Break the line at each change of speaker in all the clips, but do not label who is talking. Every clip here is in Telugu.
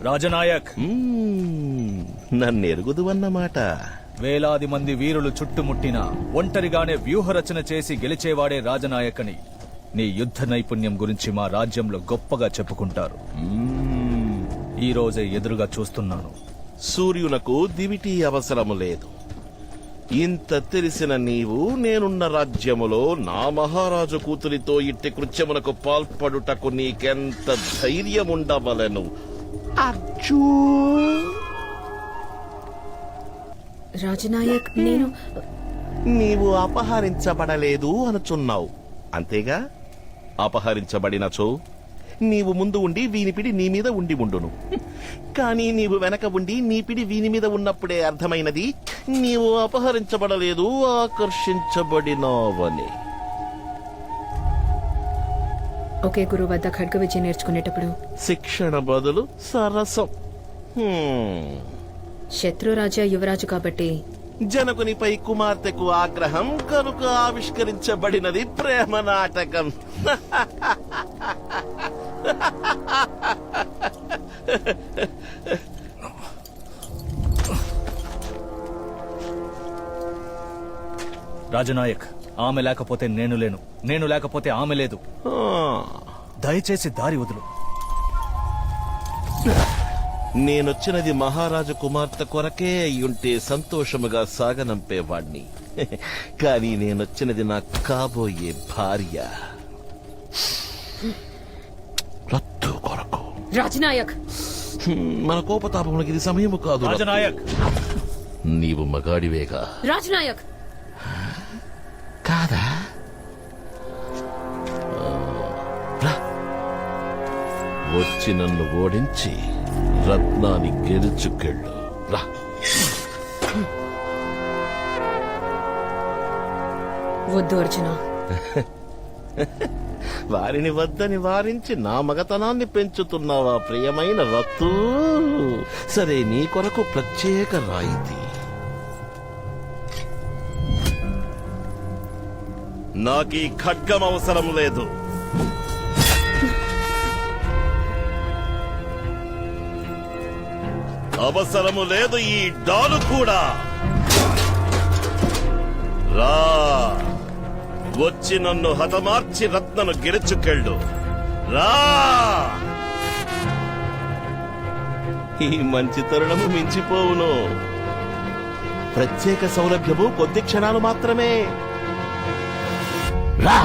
రాజనాయక్,
నన్నెరుగుదు అన్నమాట.
వేలాది మంది వీరులు చుట్టుముట్టిన ఒంటరిగానే వ్యూహరచన చేసి గెలిచేవాడే రాజనాయక్ అని నీ యుద్ధ నైపుణ్యం గురించి మా రాజ్యంలో గొప్పగా చెప్పుకుంటారు. ఈ రోజే ఎదురుగా చూస్తున్నాను.
సూర్యునకు దివిటి అవసరము లేదు. ఇంత తెలిసిన నీవు నేనున్న రాజ్యములో నా మహారాజు కూతురితో ఇట్టి కృత్యమునకు పాల్పడుటకు నీకెంత ధైర్యముండవలను అర్జూ.
రాజనాయక్,
నీవు అపహరించబడలేదు అనుచున్నావు, అంతేగా? అపహరించబడినచో నీవు ముందు ఉండి వీనిపిడి నీ మీద ఉండును. కానీ నీవు వెనక ఉండి నీ పిడి వీని మీద ఉన్నప్పుడే అర్థమైనది నీవు అపహరించబడలేదు, ఆకర్షించబడినావని.
ఒకే గురువు వద్ద ఖడ్గ విద్య నేర్చుకునేటప్పుడు
శిక్షణ బదులు సరసం.
శత్రురాజా యువరాజు కాబట్టి
జనకునిపై కుమార్తెకు ఆగ్రహం కనుక ఆవిష్కరించబడినది ప్రేమ నాటకం.
రాజనాయక్, ఆమె లేకపోతే నేను లేను, నేను లేకపోతే ఆమె లేదు. దయచేసి దారి వదులు.
నేనొచ్చినది మహారాజు కుమార్తె కొరకే అయ్యుంటే సంతోషముగా సాగనంపేవాణ్ణి. కానీ నేనొచ్చినది నా కాబోయే భార్య రత్తు కొరకు.
రాజనాయక్,
మన కోపతాపములకి ఇది సమయము కాదు.
రాజనాయక్,
నీవు మగాడివేగా?
రాజనాయక్
కాదా? వచ్చి నన్ను ఓడించి రత్నాన్ని గెలుచుకెళ్ళు. రా.
వద్దు అర్జున.
వారిని వద్దని వారించి నా మగతనాన్ని పెంచుతున్నావా ప్రియమైన రత్తు? సరే, నీ కొరకు ప్రత్యేక రాయితీ. నాకీ ఖడ్గం అవసరం లేదు. అవసరము లేదు ఈ డాలు కూడా. రా, వచ్చి నన్ను హతమార్చి రత్నను గెలుచుకెళ్ళు. రా. ఈ మంచి తరుణము మించిపోవును. ప్రత్యేక సౌలభ్యము కొద్ది క్షణాలు మాత్రమే. రా.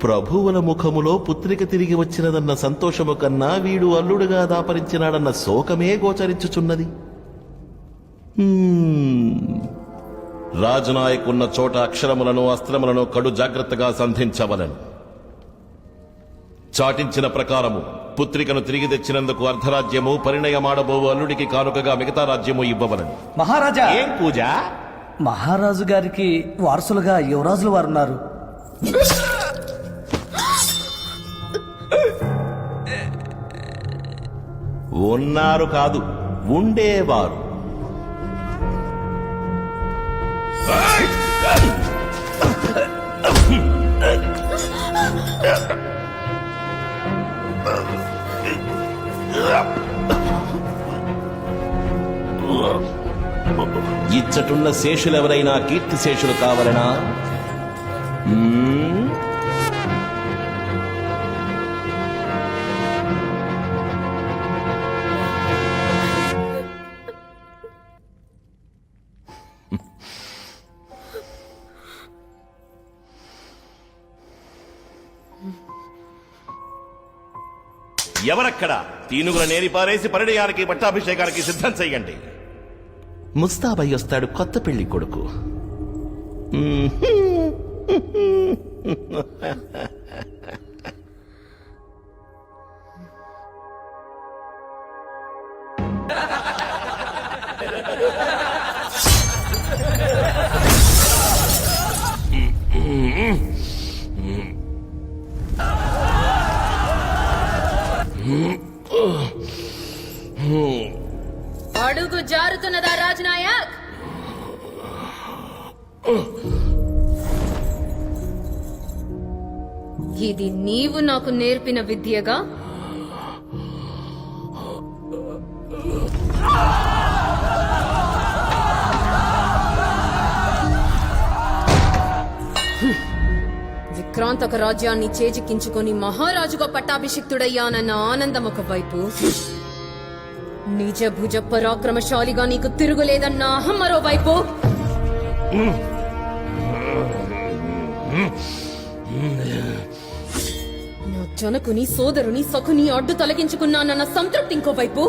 ప్రభువుల ముఖములో పుత్రిక తిరిగి వచ్చినదన్న సంతోషము కన్నా వీడు అల్లుడుగా దాపరించినాడన్న శోకమే గోచరించుచున్నది. రాజునాయకున్న చోట అక్షరములను అస్త్రములను కడు జాగ్రత్తగా సంధించవలను. చాటించిన ప్రకారము పుత్రికను తిరిగి తెచ్చినందుకు అర్ధరాజ్యము, పరిణయమాడబోవు అల్లుడికి కానుకగా మిగతా రాజ్యము ఇవ్వవలను.
మహారాజా,
ఏం పూజ?
మహారాజు గారికి వారసులుగా యువరాజులు వారున్నారు.
ఉన్నారు కాదు, ఉండేవారు. ఇచ్చటున్న శేషులెవరైనా కీర్తి శేషులు కావాలనా? ఎవరక్కడ? తీనుగుల నేరి పారేసి పరిణయానికి పట్టాభిషేకానికి సిద్ధం చెయ్యండి. ముస్తాబై వస్తాడు కొత్త పెళ్లి కొడుకు.
అడుగు జారుతున్నదా రాజనాయక్? ఇది నీవు నాకు నేర్పిన విద్యగా? విక్రాంతక రాజ్యాన్ని చేజిక్కించుకొని మహారాజుగా పట్టాభిషిక్తుడయ్యానన్న ఆనందం ఒకవైపు, నిజ భుజ పరాక్రమశాలిగా నీకు తిరుగులేదన్న అహం మరోవైపు. నా జనకుని సోదరుని సఖుని అడ్డు తొలగించుకున్నానన్న సంతృప్తి ఇంకోవైపు.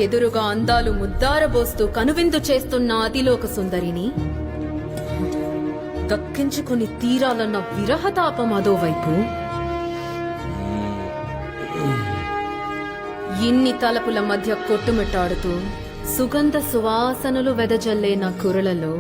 ఎదురుగా అందాలు ముద్దారబోస్తూ కనువిందు చేస్తున్న అతిలోక సుందరిని దక్కించుకుని తీరాలన్న విరహతాపం అదోవైపు. ఇన్ని తలపుల మధ్య కొట్టుమిట్టాడుతూ సుగంధ సువాసనలు వెదజల్లే నా కురలలో